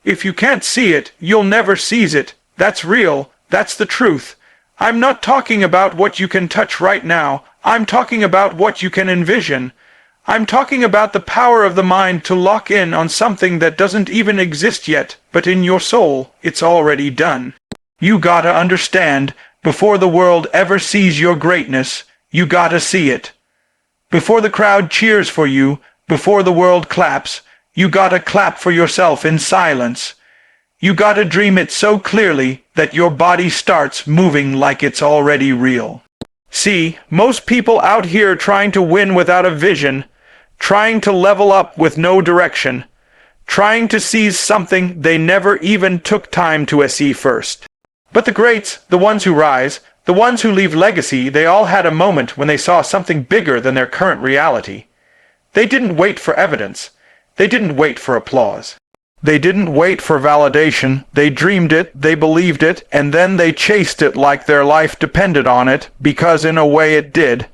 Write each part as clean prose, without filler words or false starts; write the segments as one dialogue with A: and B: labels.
A: If you can't see it, you'll never seize it. That's real. That's the truth. I'm not talking about what you can touch right now. I'm talking about what you can envision. I'm talking about the power of the mind to lock in on something that doesn't even exist yet, but in your soul, it's already done. You gotta understand, before the world ever sees your greatness, you gotta see it. Before the crowd cheers for you, before the world claps, you gotta clap for yourself in silence. You gotta dream it so clearly that your body starts moving like it's already real. See, most people out here trying to win without a vision, trying to level up with no direction, trying to seize something they never even took time to see first. But the greats, the ones who rise, the ones who leave legacy, they all had a moment when they saw something bigger than their current reality. They didn't wait for evidence. They didn't wait for applause. They didn't wait for validation. They dreamed it, they believed it, and then they chased it like their life depended on it, because in a way it did.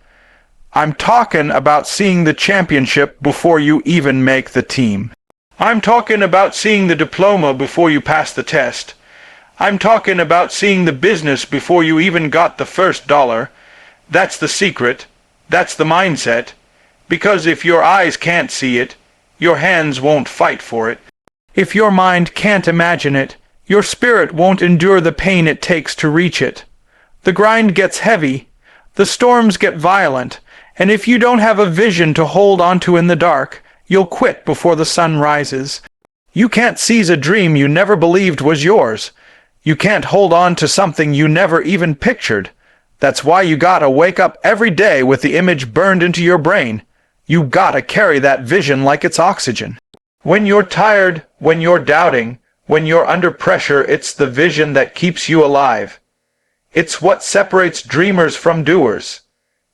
A: I'm talking about seeing the championship before you even make the team. I'm talking about seeing the diploma before you pass the test. I'm talking about seeing the business before you even got the first dollar. That's the secret. That's the mindset. Because if your eyes can't see it, your hands won't fight for it. If your mind can't imagine it, your spirit won't endure the pain it takes to reach it. The grind gets heavy. The storms get violent. And if you don't have a vision to hold onto in the dark, you'll quit before the sun rises. You can't seize a dream you never believed was yours. You can't hold on to something you never even pictured. That's why you gotta wake up every day with the image burned into your brain. You gotta carry that vision like it's oxygen. When you're tired, when you're doubting, when you're under pressure, it's the vision that keeps you alive. It's what separates dreamers from doers.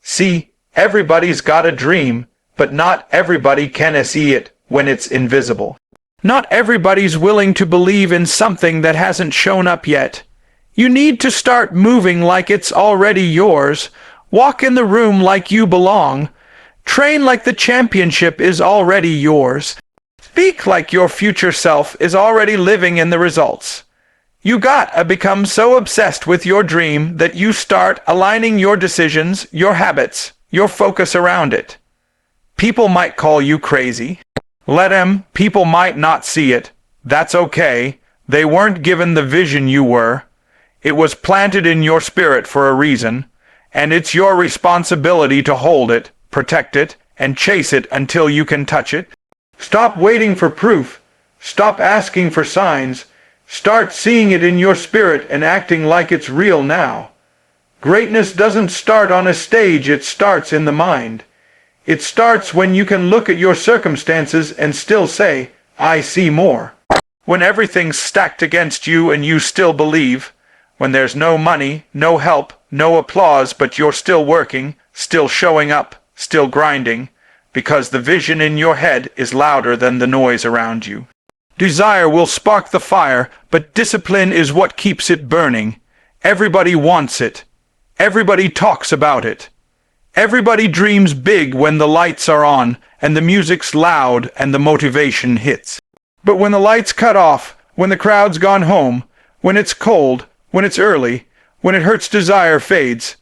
A: See, everybody's got a dream, but not everybody can see it when it's invisible. Not everybody's willing to believe in something that hasn't shown up yet. You need to start moving like it's already yours. Walk in the room like you belong. Train like the championship is already yours. Speak like your future self is already living in the results. You gotta become so obsessed with your dream that you start aligning your decisions, your habits, your focus around it. People might call you crazy. Let 'em. People might not see it. That's okay. They weren't given the vision you were. It was planted in your spirit for a reason, and it's your responsibility to hold it, protect it, and chase it until you can touch it. Stop waiting for proof. Stop asking for signs. Start seeing it in your spirit and acting like it's real now. Greatness doesn't start on a stage, it starts in the mind. It starts when you can look at your circumstances and still say, I see more. When everything's stacked against you and you still believe, when there's no money, no help, no applause, but you're still working, still showing up, still grinding, because the vision in your head is louder than the noise around you. Desire will spark the fire, but discipline is what keeps it burning. Everybody wants it. Everybody talks about it. Everybody dreams big when the lights are on, and the music's loud, and the motivation hits. But when the lights cut off, when the crowd's gone home, when it's cold, when it's early, when it hurts, desire fades.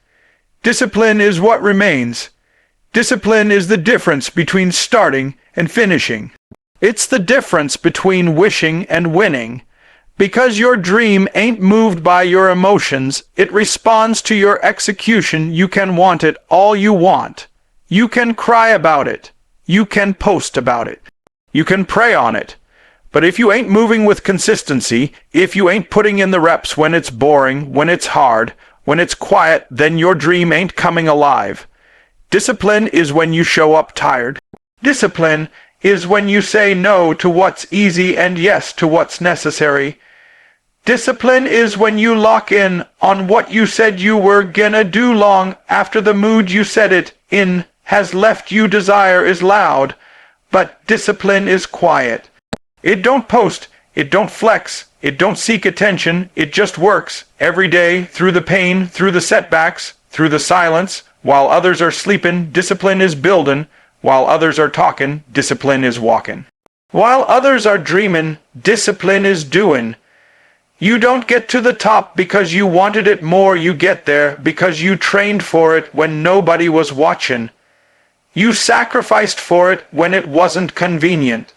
A: Discipline is what remains. Discipline is the difference between starting and finishing. It's the difference between wishing and winning. Because your dream ain't moved by your emotions, it responds to your execution. You can want it all you want. You can cry about it. You can post about it. You can pray on it. But if you ain't moving with consistency, if you ain't putting in the reps when it's boring, when it's hard, when it's quiet, then your dream ain't coming alive. Discipline is when you show up tired. Discipline is when you say no to what's easy and yes to what's necessary. Discipline is when you lock in on what you said you were gonna do long after the mood you said it in has left you. Desire is loud, but discipline is quiet. It don't post, it don't flex, it don't seek attention, it just works every day through the pain, through the setbacks, through the silence. While others are sleeping, discipline is building. While others are talking, discipline is walking. While others are dreaming, discipline is doing. You don't get to the top because you wanted it more, you get there because you trained for it when nobody was watching. You sacrificed for it when it wasn't convenient.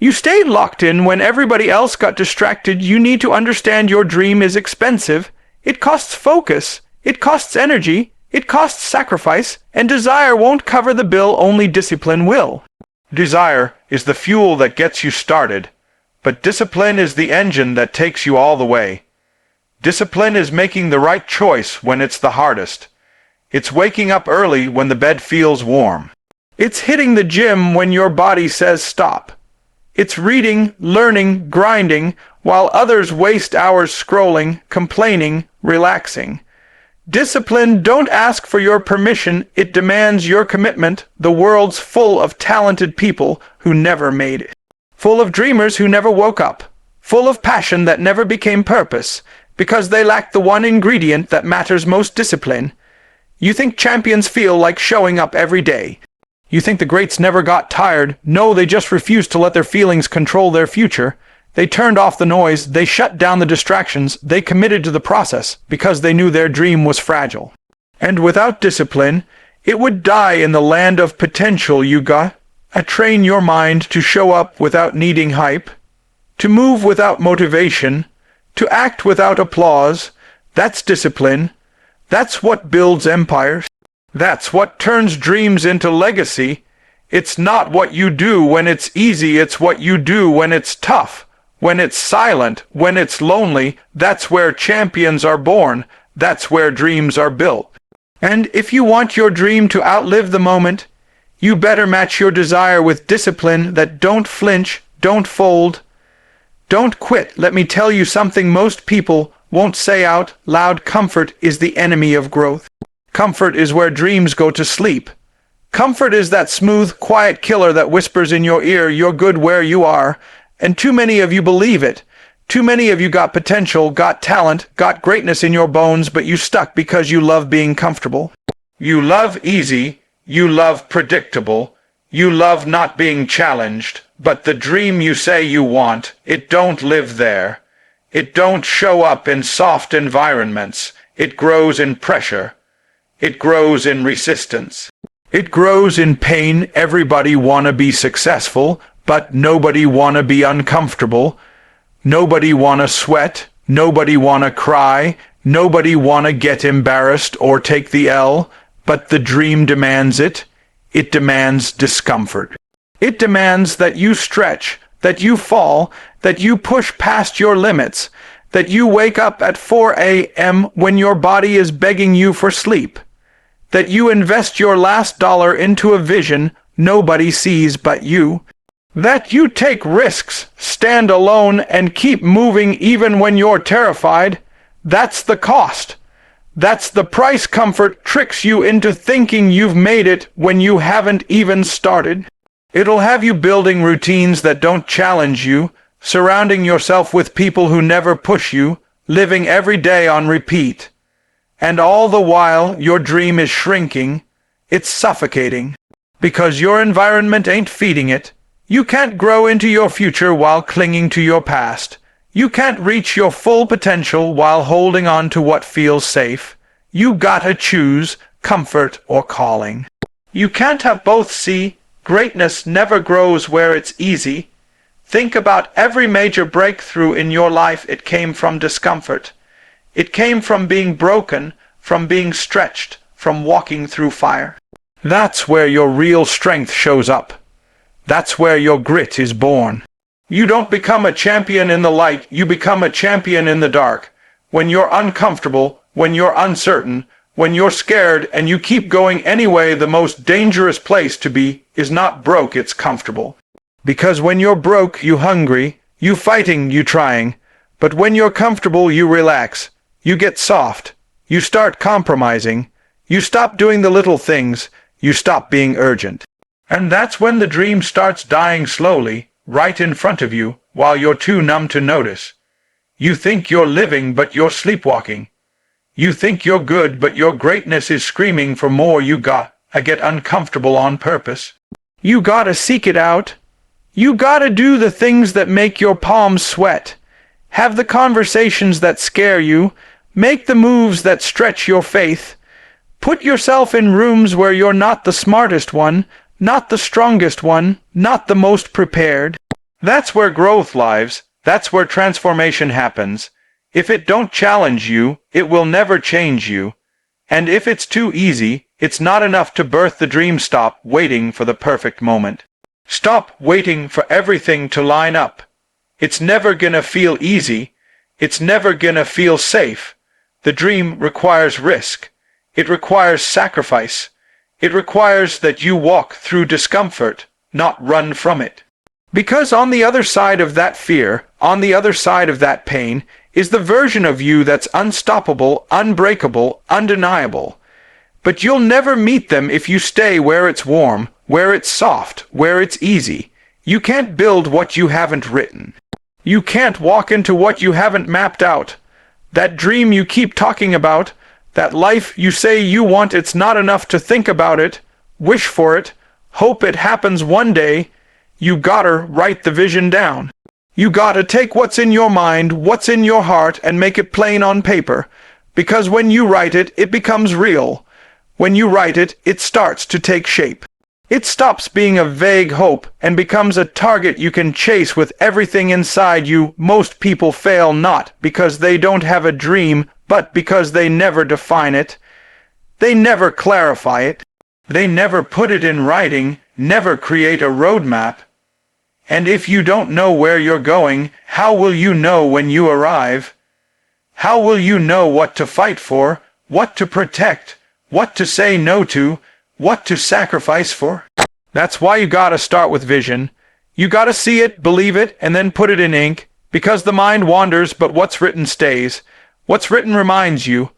A: You stayed locked in when everybody else got distracted. You need to understand your dream is expensive. It costs focus. It costs energy. It costs sacrifice. And desire won't cover the bill, only discipline will. Desire is the fuel that gets you started, but discipline is the engine that takes you all the way. Discipline is making the right choice when it's the hardest. It's waking up early when the bed feels warm. It's hitting the gym when your body says stop. It's reading, learning, grinding, while others waste hours scrolling, complaining, relaxing. Discipline don't ask for your permission, it demands your commitment. The world's full of talented people who never made it. Full of dreamers who never woke up. Full of passion that never became purpose, because they lack the one ingredient that matters most: discipline. You think champions feel like showing up every day. You think the greats never got tired. No, they just refused to let their feelings control their future. They turned off the noise, they shut down the distractions, they committed to the process because they knew their dream was fragile. And without discipline, it would die in the land of potential. You got to train your mind to show up without needing hype, to move without motivation, to act without applause. That's discipline. That's what builds empires. That's what turns dreams into legacy. It's not what you do when it's easy, it's what you do when it's tough. When it's silent, when it's lonely, that's where champions are born. That's where dreams are built. And if you want your dream to outlive the moment, you better match your desire with discipline that don't flinch, don't fold, don't quit. Let me tell you something most people won't say out loud. Comfort is the enemy of growth. Comfort is where dreams go to sleep. Comfort is that smooth, quiet killer that whispers in your ear, you're good where you are. And too many of you believe it. Too many of you got potential, got talent, got greatness in your bones, but you stuck because you love being comfortable. You love easy, you love predictable, you love not being challenged, but the dream you say you want, it don't live there. It don't show up in soft environments. It grows in pressure. It grows in resistance. It grows in pain. Everybody wanna be successful, but nobody wanna be uncomfortable. Nobody wanna sweat. Nobody wanna cry. Nobody wanna get embarrassed or take the L. But the dream demands it. It demands discomfort. It demands that you stretch, that you fall, that you push past your limits, that you wake up at 4 a.m. when your body is begging you for sleep, that you invest your last dollar into a vision nobody sees but you, that you take risks, stand alone, and keep moving even when you're terrified. That's the cost. That's the price comfort tricks you into thinking you've made it when you haven't even started. It'll have you building routines that don't challenge you, surrounding yourself with people who never push you, living every day on repeat. And all the while, your dream is shrinking. It's suffocating. Because your environment ain't feeding it. You can't grow into your future while clinging to your past. You can't reach your full potential while holding on to what feels safe. You gotta choose comfort or calling. You can't have both. See, greatness never grows where it's easy. Think about every major breakthrough in your life. It came from discomfort. It came from being broken, from being stretched, from walking through fire. That's where your real strength shows up. That's where your grit is born. You don't become a champion in the light, you become a champion in the dark. When you're uncomfortable, when you're uncertain, when you're scared and you keep going anyway, the most dangerous place to be is not broke, it's comfortable. Because when you're broke, you hungry, you fighting, you trying. But when you're comfortable, you relax. You get soft. You start compromising. You stop doing the little things. You stop being urgent. And that's when the dream starts dying slowly, right in front of you, while you're too numb to notice. You think you're living, but you're sleepwalking. You think you're good, but your greatness is screaming for more. You gotta get uncomfortable on purpose. You gotta seek it out. You gotta do the things that make your palms sweat. Have the conversations that scare you. Make the moves that stretch your faith. Put yourself in rooms where you're not the smartest one, not the strongest one, not the most prepared. That's where growth lives. That's where transformation happens. If it don't challenge you, it will never change you. And if it's too easy, it's not enough to birth the dream. Stop waiting for the perfect moment. Stop waiting for everything to line up. It's never gonna feel easy. It's never gonna feel safe. The dream requires risk. It requires sacrifice. It requires that you walk through discomfort, not run from it. Because on the other side of that fear, on the other side of that pain, is the version of you that's unstoppable, unbreakable, undeniable. But you'll never meet them if you stay where it's warm, where it's soft, where it's easy. You can't build what you haven't written. You can't walk into what you haven't mapped out. That dream you keep talking about, that life you say you want, it's not enough to think about it, wish for it, hope it happens one day. You gotta write the vision down. You gotta take what's in your mind, what's in your heart, and make it plain on paper. Because when you write it, it becomes real. When you write it, it starts to take shape. It stops being a vague hope and becomes a target you can chase with everything inside you. Most people fail not because they don't have a dream, but because they never define it. They never clarify it. They never put it in writing, never create a roadmap. And if you don't know where you're going, how will you know when you arrive? How will you know what to fight for, what to protect, what to say no to, what to sacrifice for? That's why you gotta start with vision. You gotta see it, believe it, and then put it in ink, because the mind wanders, but what's written stays. What's written reminds you.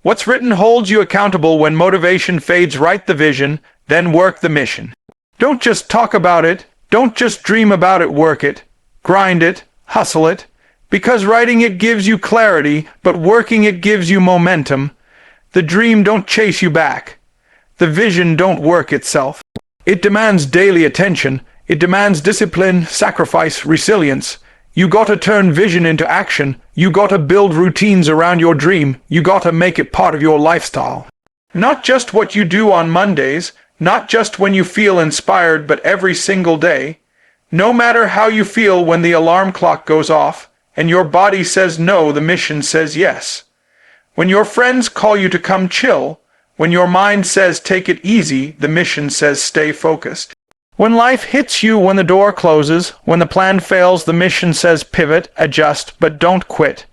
A: What's written holds you accountable when motivation fades. Write the vision, then work the mission. Don't just talk about it. Don't just dream about it, work it. Grind it, hustle it. Because writing it gives you clarity, but working it gives you momentum. The dream don't chase you back. The vision don't work itself. It demands daily attention. It demands discipline, sacrifice, resilience. You gotta turn vision into action. You gotta build routines around your dream. You gotta make it part of your lifestyle. Not just what you do on Mondays, not just when you feel inspired, but every single day. No matter how you feel when the alarm clock goes off and your body says no, the mission says yes. When your friends call you to come chill, when your mind says take it easy, the mission says stay focused. When life hits you, when the door closes, when the plan fails, the mission says pivot, adjust, but don't quit.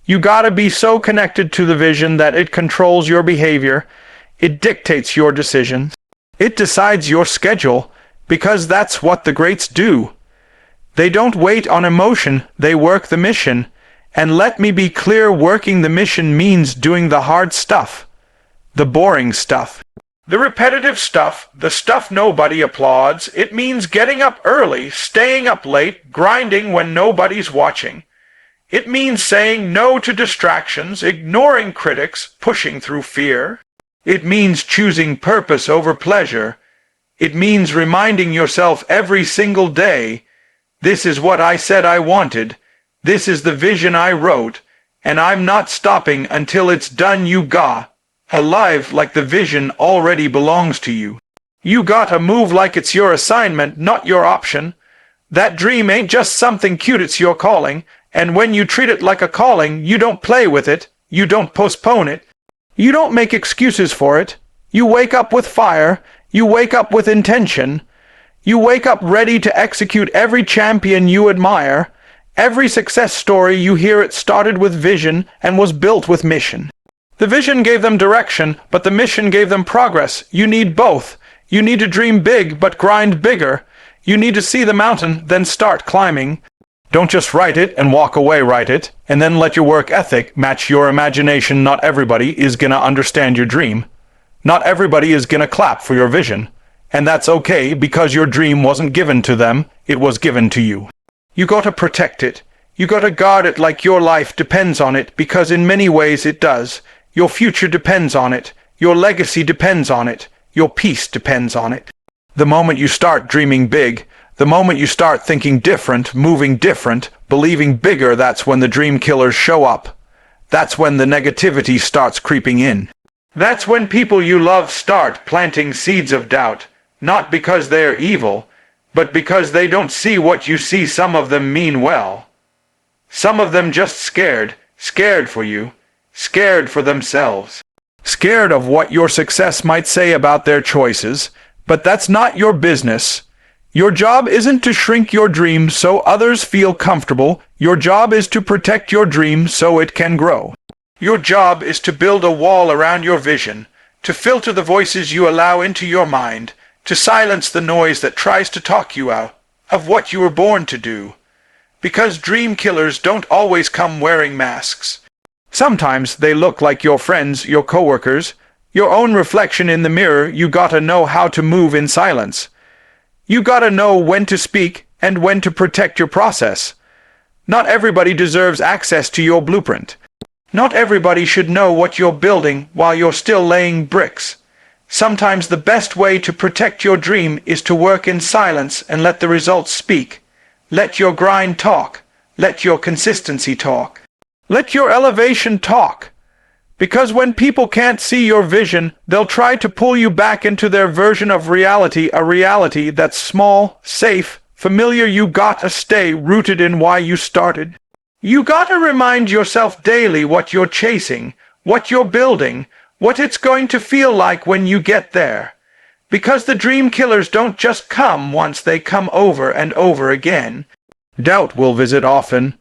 A: You gotta be so connected to the vision that it controls your behavior. It dictates your decisions. It decides your schedule, because that's what the greats do. They don't wait on emotion, they work the mission. And let me be clear, working the mission means doing the hard stuff, the boring stuff, the repetitive stuff, the stuff nobody applauds. It means getting up early, staying up late, grinding when nobody's watching. It means saying no to distractions, ignoring critics, pushing through fear. It means choosing purpose over pleasure. It means reminding yourself every single day, this is what I said I wanted. This is the vision I wrote, and I'm not stopping until it's done. You got alive like the vision already belongs to you. You gotta move like it's your assignment, not your option. That dream ain't just something cute, it's your calling. And when you treat it like a calling, you don't play with it. You don't postpone it. You don't make excuses for it. You wake up with fire. You wake up with intention. You wake up ready to execute every champion you admire. Every success story you hear, it started with vision and was built with mission. The vision gave them direction, but the mission gave them progress. You need both. You need to dream big, but grind bigger. You need to see the mountain, then start climbing. Don't just write it and walk away, write it, and then let your work ethic match your imagination. Not everybody is gonna understand your dream. Not everybody is gonna clap for your vision. And that's okay, because your dream wasn't given to them, it was given to you. You gotta protect it. You gotta guard it like your life depends on it, because in many ways it does. Your future depends on it. Your legacy depends on it. Your peace depends on it. The moment you start dreaming big, The moment you start thinking different, moving different, believing bigger, that's when the dream killers show up. That's when the negativity starts creeping in. That's when people you love start planting seeds of doubt, not because they're evil, but because they don't see what you see. Some of them mean well. Some of them just scared for you, scared for themselves. Scared of what your success might say about their choices, but that's not your business. Your job isn't to shrink your dream so others feel comfortable. Your job is to protect your dream so it can grow. Your job is to build a wall around your vision, to filter the voices you allow into your mind, to silence the noise that tries to talk you out of what you were born to do. Because dream killers don't always come wearing masks. Sometimes they look like your friends, your coworkers, your own reflection in the mirror. You gotta know how to move in silence. You gotta know when to speak and when to protect your process. Not everybody deserves access to your blueprint. Not everybody should know what you're building while you're still laying bricks. Sometimes the best way to protect your dream is to work in silence and let the results speak. Let your grind talk. Let your consistency talk. Let your elevation talk. Because when people can't see your vision, they'll try to pull you back into their version of reality, a reality that's small, safe, familiar. You gotta stay rooted in why you started. You gotta remind yourself daily what you're chasing, what you're building, what it's going to feel like when you get there. Because the dream killers don't just come once, they come over and over again. Doubt will visit often.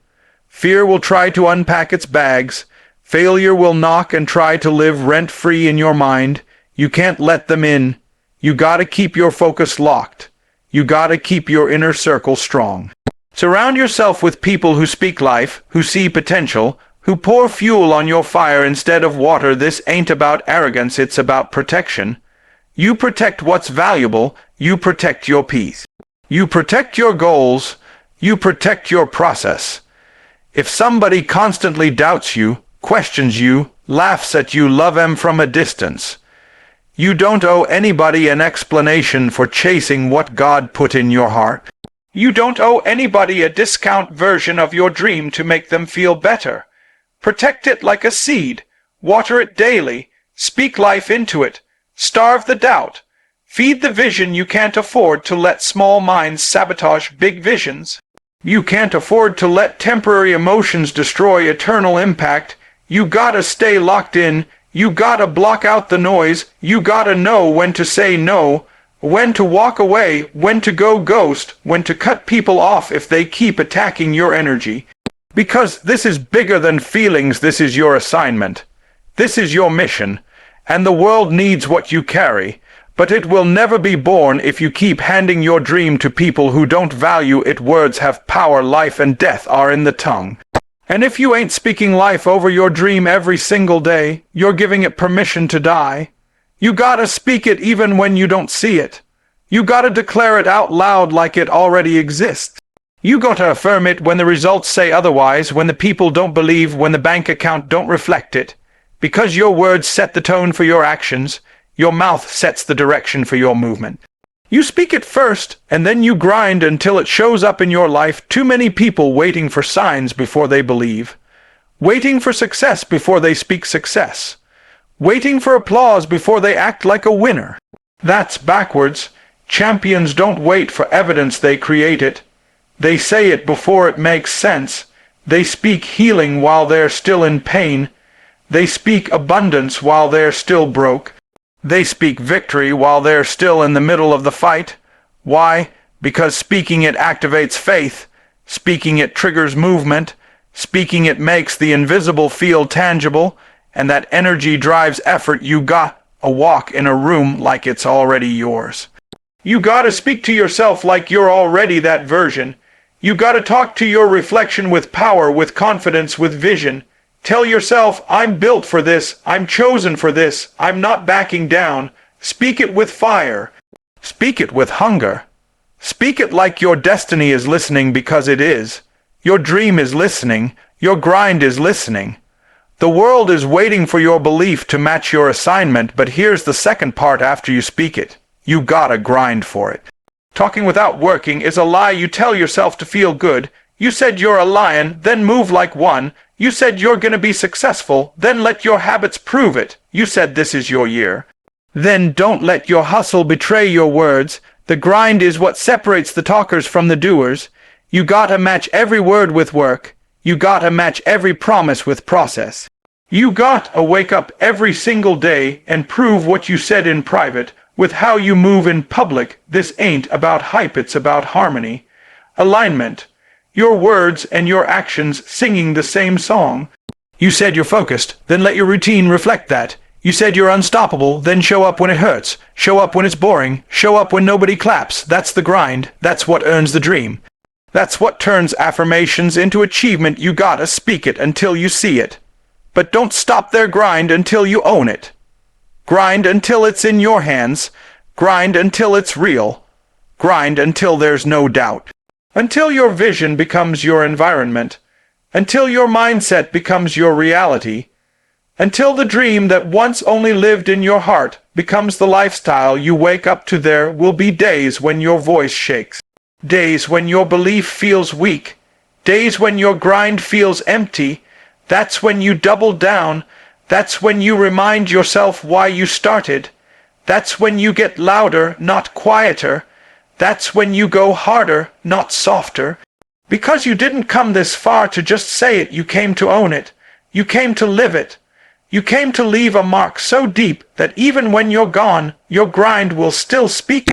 A: Fear will try to unpack its bags. Failure will knock and try to live rent-free in your mind. You can't let them in. You gotta keep your focus locked. You gotta keep your inner circle strong. Surround yourself with people who speak life, who see potential, who pour fuel on your fire instead of water. This ain't about arrogance, it's about protection. You protect what's valuable. You protect your peace. You protect your goals. You protect your process. If somebody constantly doubts you, questions you, laughs at you, love them from a distance. You don't owe anybody an explanation for chasing what God put in your heart. You don't owe anybody a discount version of your dream to make them feel better. Protect it like a seed. Water it daily. Speak life into it. Starve the doubt. Feed the vision. You can't afford to let small minds sabotage big visions. You can't afford to let temporary emotions destroy eternal impact. You gotta stay locked in. You gotta block out the noise. You gotta know when to say no, when to walk away, when to go ghost, when to cut people off if they keep attacking your energy. Because this is bigger than feelings. This is your assignment. This is your mission. And the world needs what you carry. But it will never be born if you keep handing your dream to people who don't value it. Words have power. Life and death are in the tongue. And if you ain't speaking life over your dream every single day, you're giving it permission to die. You gotta speak it even when you don't see it. You gotta declare it out loud like it already exists. You gotta affirm it when the results say otherwise, when the people don't believe, when the bank account don't reflect it. Because your words set the tone for your actions. Your mouth sets the direction for your movement. You speak it first, and then you grind until it shows up in your life. Too many people waiting for signs before they believe. Waiting for success before they speak success. Waiting for applause before they act like a winner. That's backwards. Champions don't wait for evidence, they create it. They say it before it makes sense. They speak healing while they're still in pain. They speak abundance while they're still broke. They speak victory while they're still in the middle of the fight. Why? Because speaking it activates faith. Speaking it triggers movement. Speaking it makes the invisible feel tangible. And that energy drives effort. You got a walk in a room like it's already yours. You gotta speak to yourself like you're already that version. You gotta talk to your reflection with power, with confidence, with vision. Tell yourself, I'm built for this, I'm chosen for this, I'm not backing down. Speak it with fire. Speak it with hunger. Speak it like your destiny is listening, because it is. Your dream is listening. Your grind is listening. The world is waiting for your belief to match your assignment, but here's the second part after you speak it. You gotta grind for it. Talking without working is a lie you tell yourself to feel good. You said you're a lion, then move like one. You said you're gonna be successful, then let your habits prove it. You said this is your year. Then don't let your hustle betray your words. The grind is what separates the talkers from the doers. You gotta match every word with work. You gotta match every promise with process. You gotta wake up every single day and prove what you said in private with how you move in public. This ain't about hype, it's about harmony. Alignment. Your words and your actions singing the same song. You said you're focused, then let your routine reflect that. You said you're unstoppable, then show up when it hurts. Show up when it's boring. Show up when nobody claps. That's the grind. That's what earns the dream. That's what turns affirmations into achievement. You gotta speak it until you see it. But don't stop there. Grind until you own it. Grind until it's in your hands. Grind until it's real. Grind until there's no doubt. Until your vision becomes your environment. Until your mindset becomes your reality. Until the dream that once only lived in your heart becomes the lifestyle you wake up to. There will be days when your voice shakes. Days when your belief feels weak. Days when your grind feels empty. That's when you double down. That's when you remind yourself why you started. That's when you get louder, not quieter. That's when you go harder, not softer. Because you didn't come this far to just say it. You came to own it. You came to live it. You came to leave a mark so deep that even when you're gone, your grind will still speak.